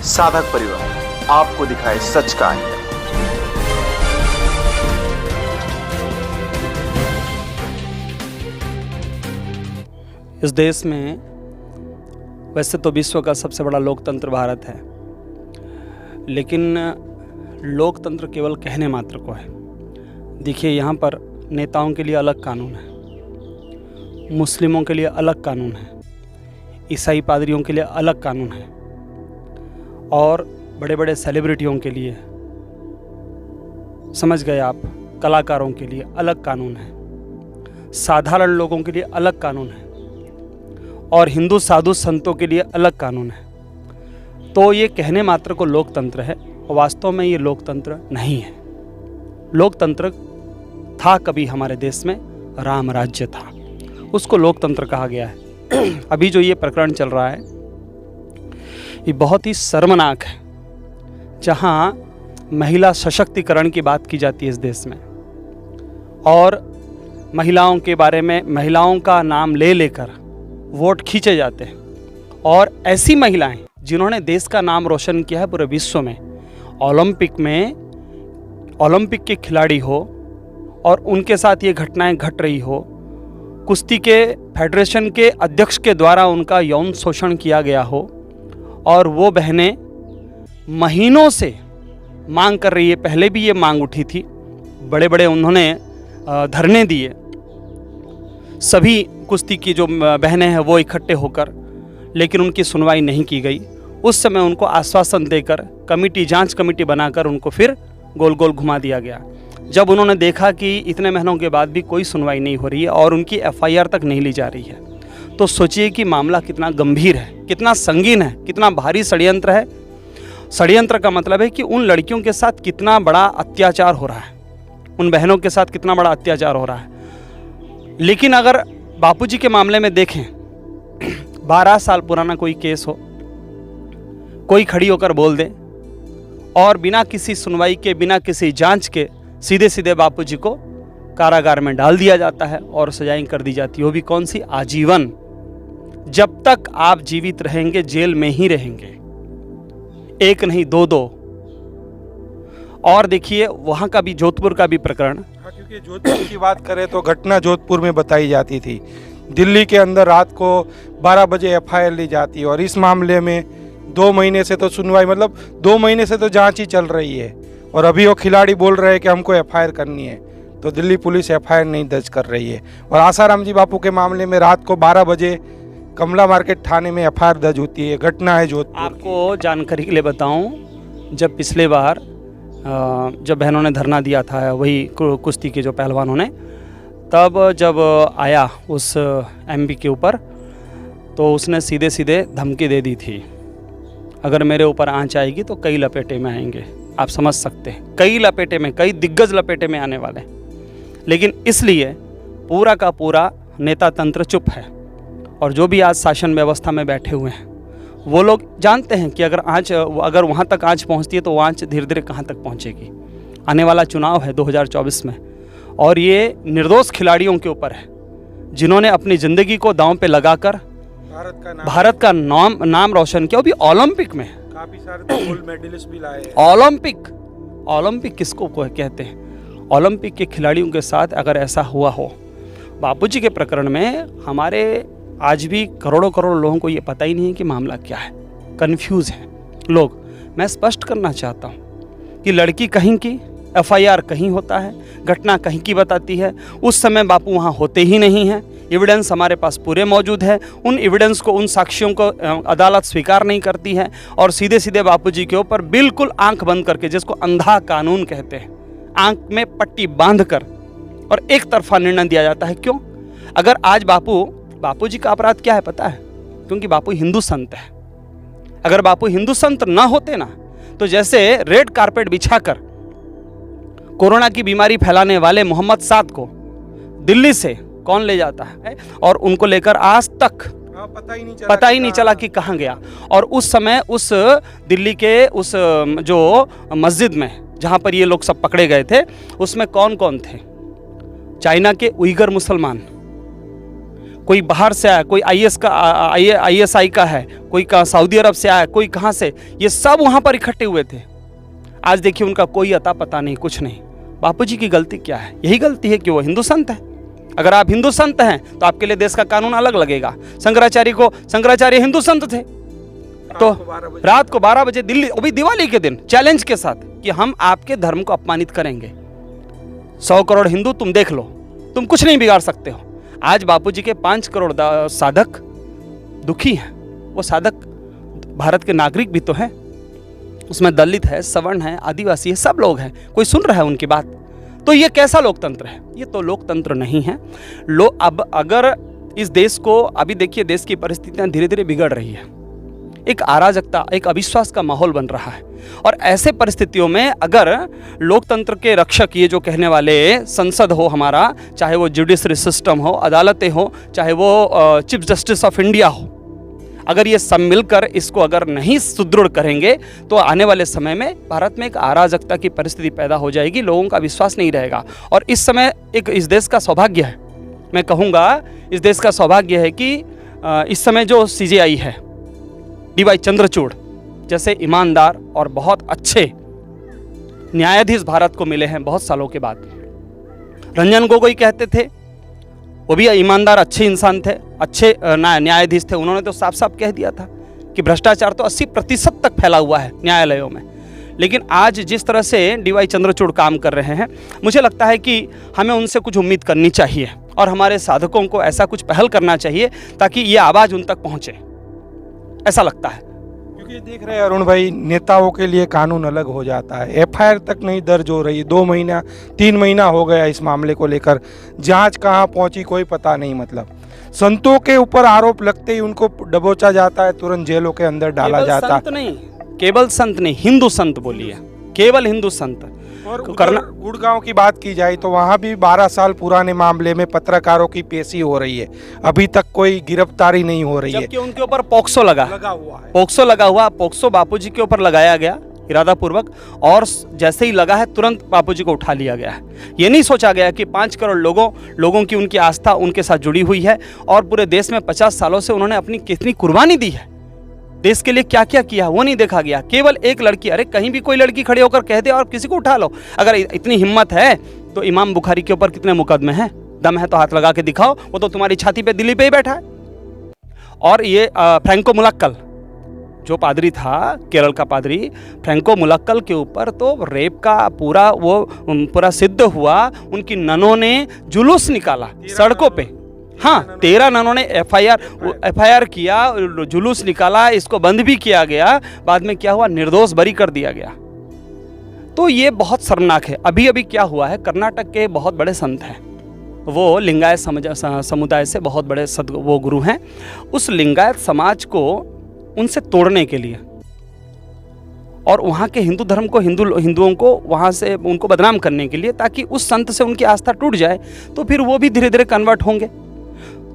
साधक परिवार आपको दिखाए सच का आईना। इस देश में वैसे तो विश्व का सबसे बड़ा लोकतंत्र भारत है, लेकिन लोकतंत्र केवल कहने मात्र को है। देखिए, यहाँ पर नेताओं के लिए अलग कानून है, मुस्लिमों के लिए अलग कानून है, ईसाई पादरियों के लिए अलग कानून है और बड़े बड़े सेलिब्रिटियों के लिए, समझ गए आप, कलाकारों के लिए अलग कानून है, साधारण लोगों के लिए अलग कानून है और हिंदू साधु संतों के लिए अलग कानून है। तो ये कहने मात्र को लोकतंत्र है और वास्तव में ये लोकतंत्र नहीं है। लोकतंत्र था कभी हमारे देश में, राम राज्य था, उसको लोकतंत्र कहा गया है। अभी जो ये प्रकरण चल रहा है ये बहुत ही शर्मनाक है, जहाँ महिला सशक्तिकरण की बात की जाती है इस देश में और महिलाओं के बारे में, महिलाओं का नाम ले लेकर वोट खींचे जाते हैं। और ऐसी महिलाएं जिन्होंने देश का नाम रोशन किया है पूरे विश्व में, ओलंपिक के खिलाड़ी हो और उनके साथ ये घटनाएं घट रही हो, कुश्ती के फेडरेशन के अध्यक्ष के द्वारा उनका यौन शोषण किया गया हो और वो बहनें महीनों से मांग कर रही है। पहले भी ये मांग उठी थी, बड़े बड़े उन्होंने धरने दिए, सभी कुश्ती की जो बहनें हैं वो इकट्ठे होकर, लेकिन उनकी सुनवाई नहीं की गई। उस समय उनको आश्वासन देकर जांच कमेटी बनाकर उनको फिर गोल गोल घुमा दिया गया। जब उन्होंने देखा कि इतने महीनों के बाद भी कोई सुनवाई नहीं हो रही है और उनकी एफआईआर तक नहीं ली जा रही है, तो सोचिए कि मामला कितना गंभीर है, कितना संगीन है, कितना भारी षड्यंत्र है। षड्यंत्र का मतलब है कि उन लड़कियों के साथ कितना बड़ा अत्याचार हो रहा है, उन बहनों के साथ कितना बड़ा अत्याचार हो रहा है। लेकिन अगर बापूजी के मामले में देखें, 12 साल पुराना कोई केस हो, कोई खड़ी होकर बोल दे और बिना किसी सुनवाई के, बिना किसी जांच के सीधे सीधे बापूजी को कारागार में डाल दिया जाता है और सजाएं कर दी जाती है। वो भी कौन सी? आजीवन। जब तक आप जीवित रहेंगे जेल में ही रहेंगे, एक नहीं दो। और देखिए वहां का भी, जोधपुर का भी प्रकरण। क्योंकि जोधपुर की बात करें तो घटना जोधपुर में बताई जाती थी, दिल्ली के अंदर रात को 12 बजे एफआईआर ली जाती है और इस मामले में 2 महीने से तो सुनवाई, मतलब 2 महीने से तो जांच ही चल रही है और अभी वो खिलाड़ी बोल रहे हैं कि हमको एफआईआर करनी है, तो दिल्ली पुलिस एफआईआर नहीं दर्ज कर रही है। और आसाराम जी बापू के मामले में रात को 12 बजे कमला मार्केट थाने में एफआईआर दर्ज होती है। घटना है जोधपुर। आपको जानकारी के लिए बताऊं, जब पिछले बार जब बहनों ने धरना दिया था, वही कुश्ती के जो पहलवानों ने, तब जब आया उस एमपी के ऊपर, तो उसने सीधे सीधे धमकी दे दी थी, अगर मेरे ऊपर आंच आएगी तो कई लपेटे में आएंगे। आप समझ सकते हैं, कई लपेटे में, कई दिग्गज लपेटे में आने वाले। लेकिन इसलिए पूरा का पूरा नेता तंत्र चुप है और जो भी आज शासन व्यवस्था में बैठे हुए हैं वो लोग जानते हैं कि अगर वहाँ तक आंच पहुँचती है तो वो आंच धीरे धीरे कहाँ तक पहुँचेगी। आने वाला चुनाव है 2024 में और ये निर्दोष खिलाड़ियों के ऊपर है, जिन्होंने अपनी ज़िंदगी को दांव पे लगाकर भारत का नाम रोशन किया, वो भी ओलंपिक में। काफी सारे गोल्ड मेडलिस्ट भी लाए। ओलंपिक किसको कहते हैं? ओलंपिक के खिलाड़ियों के साथ अगर ऐसा हुआ हो, बापूजी के प्रकरण में हमारे आज भी करोड़ों लोगों को ये पता ही नहीं है कि मामला क्या है, कंफ्यूज है लोग। मैं स्पष्ट करना चाहता हूँ कि लड़की कहीं की, एफआईआर कहीं होता है, घटना कहीं की बताती है, उस समय बापू वहाँ होते ही नहीं हैं। एविडेंस हमारे पास पूरे मौजूद है, उन एविडेंस को, उन साक्ष्यों को अदालत स्वीकार नहीं करती है और सीधे सीधे बापूजी के ऊपर बिल्कुल आंख बंद करके, जिसको अंधा कानून कहते हैं, आंख में पट्टी बांधकर और एक तरफा निर्णय दिया जाता है। क्यों? अगर आज बापूजी का अपराध क्या है पता है? क्योंकि बापू हिंदू संत है। अगर बापू हिंदू संत ना होते ना, तो जैसे रेड कारपेट बिछाकर कोरोना की बीमारी फैलाने वाले मोहम्मद साद को दिल्ली से कौन ले जाता है और उनको लेकर आज तक पता ही नहीं चला कि कहाँ गया। और उस समय उस दिल्ली के उस जो मस्जिद में जहाँ पर ये लोग सब पकड़े गए थे, उसमें कौन कौन थे? चाइना के उइगर मुसलमान, कोई बाहर से आया, कोई ISI का है, कोई सऊदी अरब से आया, कोई कहाँ से, ये सब वहाँ पर इकट्ठे हुए थे। आज देखिए उनका कोई अता पता नहीं, कुछ नहीं। बापूजी की गलती क्या है? यही गलती है कि वो हिंदू संत है। अगर आप हिंदू संत हैं तो आपके लिए देश का कानून अलग लगेगा। शंकराचार्य हिंदू संत थे, तो रात को 12 बजे दिल्ली, वो भी दिवाली के दिन, चैलेंज के साथ कि हम आपके धर्म को अपमानित करेंगे। 100 करोड़ हिंदू तुम देख लो, तुम कुछ नहीं बिगाड़ सकते हो। आज बापूजी के 5 करोड़ साधक दुखी हैं। वो साधक भारत के नागरिक भी तो हैं, उसमें दलित है, सवर्ण है, आदिवासी है, सब लोग हैं। कोई सुन रहा है उनकी बात? तो ये कैसा लोकतंत्र है? ये तो लोकतंत्र नहीं है। अब अगर इस देश को, अभी देखिए देश की परिस्थितियां धीरे धीरे बिगड़ रही है, एक अराजकता, एक अविश्वास का माहौल बन रहा है। और ऐसे परिस्थितियों में अगर लोकतंत्र के रक्षक ये जो कहने वाले संसद हो हमारा, चाहे वो जुडिशरी सिस्टम हो, अदालतें हो, चाहे वो चीफ जस्टिस ऑफ इंडिया हो, अगर ये सब मिलकर इसको अगर नहीं सुदृढ़ करेंगे तो आने वाले समय में भारत में एक अराजकता की परिस्थिति पैदा हो जाएगी, लोगों का विश्वास नहीं रहेगा। और इस समय इस देश का सौभाग्य है, मैं कहूँगा इस देश का सौभाग्य है कि इस समय जो CJI है, DY चंद्रचूड़ जैसे ईमानदार और बहुत अच्छे न्यायाधीश भारत को मिले हैं बहुत सालों के बाद। रंजन गोगोई कहते थे, वो भी ईमानदार अच्छे इंसान थे, अच्छे न्यायाधीश थे। उन्होंने तो साफ साफ कह दिया था कि भ्रष्टाचार तो 80% तक फैला हुआ है न्यायालयों में। लेकिन आज जिस तरह से DY चंद्रचूड़ काम कर रहे हैं, मुझे लगता है कि हमें उनसे कुछ उम्मीद करनी चाहिए और हमारे साधकों को ऐसा कुछ पहल करना चाहिए ताकि ये आवाज़ उन तक पहुँचे, ऐसा लगता है। क्योंकि देख रहे हैं अरुण भाई, नेताओं के लिए कानून अलग हो जाता है, FIR तक नहीं दर्ज हो रही, 2 महीना 3 महीना हो गया इस मामले को लेकर, जांच कहां पहुंची कोई पता नहीं। मतलब संतों के ऊपर आरोप लगते ही उनको दबोचा जाता है, तुरंत जेलों के अंदर डाला जाता है। केवल संत नहीं, हिंदू संत बोलिए, केवल हिंदू संत। और गुड़गांव की बात की जाए तो वहां भी 12 साल पुराने मामले में पत्रकारों की पेशी हो रही है, अभी तक कोई गिरफ्तारी नहीं हो रही है, जबकि उनके ऊपर पोक्सो लगा हुआ है। पोक्सो बापूजी के ऊपर लगाया गया इरादापूर्वक, और जैसे ही लगा है तुरंत बापूजी को उठा लिया गया है। ये नहीं सोचा गया कि 5 करोड़ लोगों की उनकी आस्था उनके साथ जुड़ी हुई है और पूरे देश में 50 सालों से उन्होंने अपनी कितनी कुर्बानी दी है, देश के लिए क्या क्या किया, वो नहीं देखा गया। केवल एक लड़की, अरे कहीं भी कोई लड़की खड़े होकर कह दे और किसी को उठा लो। अगर इतनी हिम्मत है तो इमाम बुखारी के ऊपर कितने मुकदमे हैं? दम है तो हाथ लगा के दिखाओ, वो तो तुम्हारी छाती पे, दिल्ली पे ही बैठा है। और ये फ्रैंको मुलक्कल जो पादरी था, केरल का पादरी, फ्रैंको मुलक्कल के ऊपर तो रेप का पूरा सिद्ध हुआ। उनकी ननों ने जुलूस निकाला सड़कों पे, हाँ 13 ननों ने FIR किया, जुलूस निकाला, इसको बंद भी किया गया। बाद में क्या हुआ? निर्दोष बरी कर दिया गया। तो ये बहुत शर्मनाक है। अभी अभी क्या हुआ है, कर्नाटक के बहुत बड़े संत हैं, वो लिंगायत समुदाय से बहुत बड़े वो गुरु हैं। उस लिंगायत समाज को उनसे तोड़ने के लिए और वहाँ के हिंदू धर्म को, हिंदुओं को वहाँ से उनको बदनाम करने के लिए, ताकि उस संत से उनकी आस्था टूट जाए तो फिर वो भी धीरे धीरे कन्वर्ट होंगे।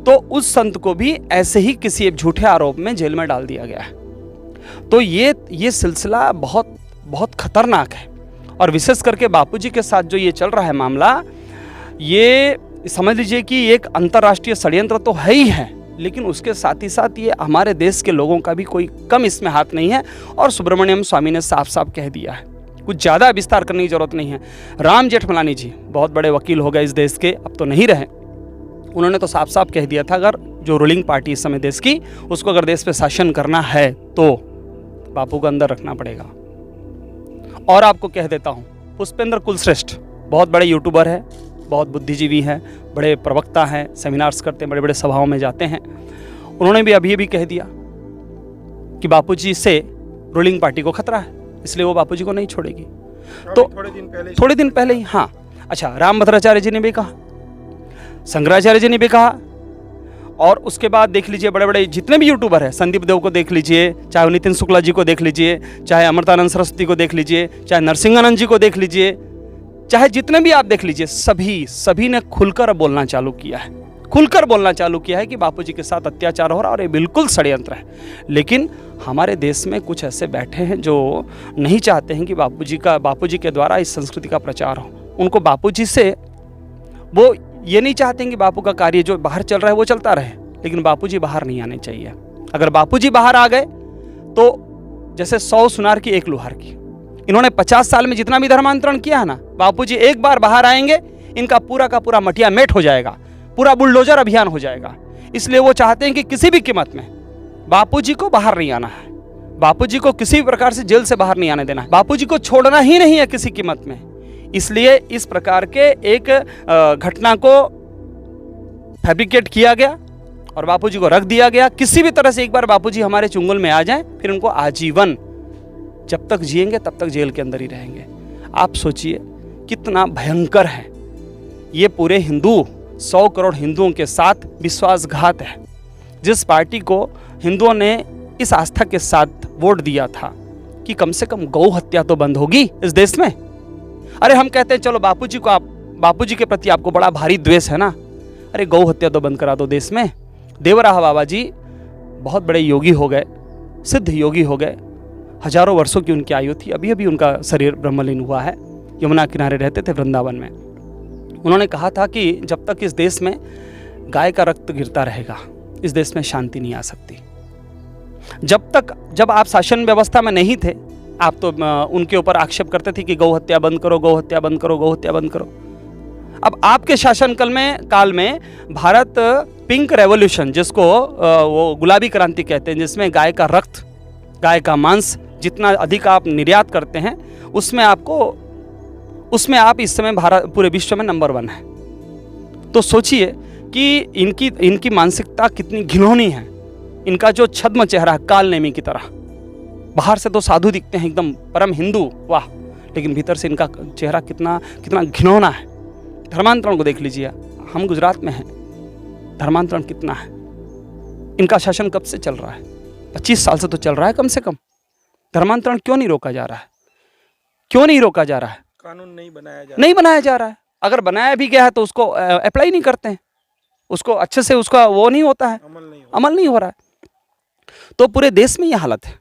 तो उस संत को भी ऐसे ही किसी एक झूठे आरोप में जेल में डाल दिया गया है। तो ये सिलसिला बहुत बहुत खतरनाक है। और विशेष करके बापूजी के साथ जो ये चल रहा है मामला, ये समझ लीजिए कि एक अंतर्राष्ट्रीय षड्यंत्र तो है ही है, लेकिन उसके साथ ही साथ ये हमारे देश के लोगों का भी कोई कम इसमें हाथ नहीं है। और सुब्रमण्यम स्वामी ने साफ साफ कह दिया है, कुछ ज़्यादा विस्तार करने की जरूरत नहीं है। राम जेठमलानी जी बहुत बड़े वकील हो गए इस देश के, अब तो नहीं रहे। उन्होंने तो साफ साफ कह दिया था, अगर जो रूलिंग पार्टी इस समय देश की, उसको अगर देश पे शासन करना है तो बापू को अंदर रखना पड़ेगा। और आपको कह देता हूँ, पुष्पेंद्र कुलश्रेष्ठ बहुत बड़े यूट्यूबर है, बहुत बुद्धिजीवी हैं, बड़े प्रवक्ता हैं, सेमिनार्स करते हैं, बड़े बड़े सभाओं में जाते हैं। उन्होंने भी अभी कह दिया कि बापूजी से रूलिंग पार्टी को खतरा है, इसलिए वो बापूजी को नहीं छोड़ेगी। तो थोड़े दिन पहले ही, हाँ अच्छा, रामभद्राचार्य जी ने भी कहा, शंकराचार्य जी ने भी कहा, और उसके बाद देख लीजिए बड़े बड़े जितने भी यूट्यूबर हैं, संदीप देव को देख लीजिए, चाहे नितिन शुक्ला जी को देख लीजिए, चाहे अमृतानंद सरस्वती को देख लीजिए, चाहे नरसिंहानंद जी को देख लीजिए, चाहे जितने भी आप देख लीजिए, सभी ने खुलकर बोलना चालू किया है कि बापूजी के साथ अत्याचार हो रहा है और ये बिल्कुल षड्यंत्र है। लेकिन हमारे देश में कुछ ऐसे बैठे हैं जो नहीं चाहते हैं कि बापूजी के द्वारा इस संस्कृति का प्रचार हो। उनको बापूजी से वो ये नहीं चाहते कि बापू का कार्य जो बाहर चल रहा है वो चलता रहे, लेकिन बापूजी बाहर नहीं आने चाहिए। अगर बापूजी बाहर आ गए तो जैसे 100 सुनार की 1 लोहार की, इन्होंने 50 साल में जितना भी धर्मांतरण किया है ना, बापूजी एक बार बाहर आएंगे इनका पूरा का पूरा मटिया मेट हो जाएगा, पूरा बुलडोजर अभियान हो जाएगा। इसलिए वो चाहते हैं कि किसी भी कीमत में बापूजी को बाहर नहीं आना है, बापूजी को किसी भी प्रकार से जेल से बाहर नहीं आने देना है, बापूजी को छोड़ना ही नहीं है किसी कीमत में। इसलिए इस प्रकार के एक घटना को फैब्रिकेट किया गया और बापूजी को रख दिया गया। किसी भी तरह से एक बार बापूजी हमारे चुंगल में आ जाएं, फिर उनको आजीवन, जब तक जिएंगे तब तक जेल के अंदर ही रहेंगे। आप सोचिए कितना भयंकर है ये। पूरे हिंदू 100 करोड़ हिंदुओं के साथ विश्वासघात है। जिस पार्टी को हिंदुओं ने इस आस्था के साथ वोट दिया था कि कम से कम गौ हत्या तो बंद होगी इस देश में। अरे हम कहते हैं चलो बापूजी के प्रति आपको बड़ा भारी द्वेष है ना, अरे गौ हत्या तो बंद करा दो देश में। देवराहा बाबा जी बहुत बड़े योगी हो गए, सिद्ध योगी हो गए, हजारों वर्षों की उनकी आयु थी, अभी अभी उनका शरीर ब्रह्मलीन हुआ है। यमुना किनारे रहते थे वृंदावन में। उन्होंने कहा था कि जब तक इस देश में गाय का रक्त गिरता रहेगा इस देश में शांति नहीं आ सकती। जब आप शासन व्यवस्था में नहीं थे, आप तो उनके ऊपर आक्षेप करते थे कि गौ हत्या बंद करो, गौ हत्या बंद करो, गौ हत्या बंद करो। अब आपके शासन काल में भारत पिंक रेवोल्यूशन, जिसको वो गुलाबी क्रांति कहते हैं, जिसमें गाय का रक्त, गाय का मांस जितना अधिक आप निर्यात करते हैं उसमें आप इस समय भारत पूरे विश्व में नंबर 1 है। तो सोचिए कि इनकी मानसिकता कितनी घिनौनी है। इनका जो छद्म चेहरा है काल नेमी की तरह, बाहर से तो साधु दिखते हैं एकदम परम हिंदू, वाह, लेकिन भीतर से इनका चेहरा कितना घिनौना है। धर्मांतरण को देख लीजिए, हम गुजरात में हैं, धर्मांतरण कितना है। इनका शासन कब से चल रहा है? 25 साल से तो चल रहा है कम से कम। धर्मांतरण क्यों नहीं रोका जा रहा है? क्यों नहीं रोका जा रहा है? कानून नहीं बनाया जा रहा है। अगर बनाया भी गया है तो उसको अप्लाई नहीं करते हैं, उसको अच्छे से उसका वो नहीं होता है, अमल नहीं हो रहा है। तो पूरे देश में ये हालत है।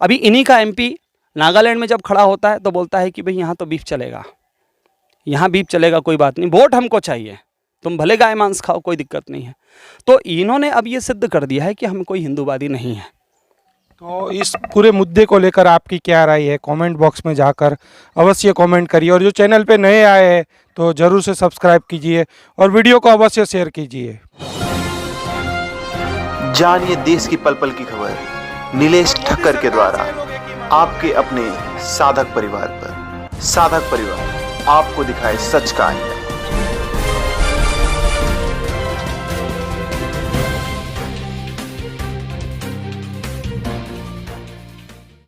अभी इन्हीं का MP नागालैंड में जब खड़ा होता है तो बोलता है कि भाई यहाँ तो बीफ चलेगा, यहाँ बीफ चलेगा, कोई बात नहीं, वोट हमको चाहिए, तुम भले गाय मांस खाओ, कोई दिक्कत नहीं है। तो इन्होंने अब ये सिद्ध कर दिया है कि हम कोई हिंदूवादी नहीं है। तो इस पूरे मुद्दे को लेकर आपकी क्या राय है? कमेंट बॉक्स में जाकर अवश्य कमेंट करिए, और जो चैनल पे नए आए हैं तो ज़रूर से सब्सक्राइब कीजिए और वीडियो को अवश्य शेयर कीजिए। जानिए देश की पल पल की खबर नीलेश ठक्कर के द्वारा आपके अपने साधक परिवार पर। साधक परिवार आपको दिखाए सच का आईना।